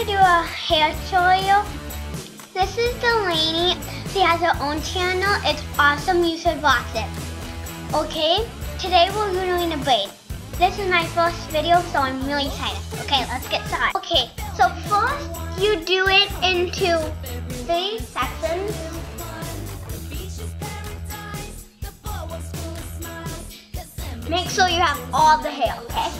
do a hair tutorial. This is Delaney. She has her own channel. It's awesome. You should watch it. Okay? Today we're doing a braid. This is my first video, so I'm really excited. Okay, let's get started. Okay, so first you do it into 3 sections. Make sure you have all the hair, okay?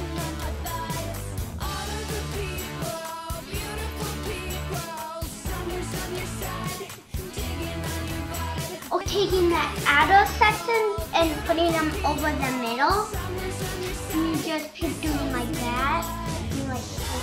Or taking the outer section and putting them over the middle. And you just keep doing like that. You like this.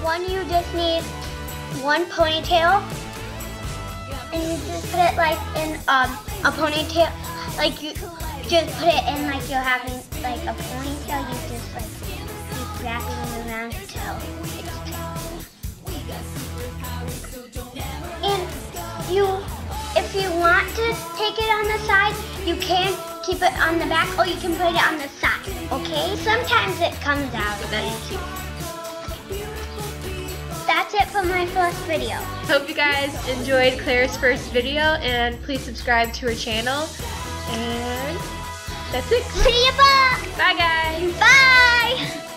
One, you just need one ponytail, and you just put it like in a ponytail, like you just put it in like you're having like a ponytail. You just like keep wrapping it around until it's tight. And if you want to take it on the side, you can keep it on the back, or you can put it on the side. Okay? Sometimes it comes out. That's it for my first video. Hope you guys enjoyed Claire's first video, and please subscribe to her channel. And that's it. See you, bye. Bye, guys. Bye.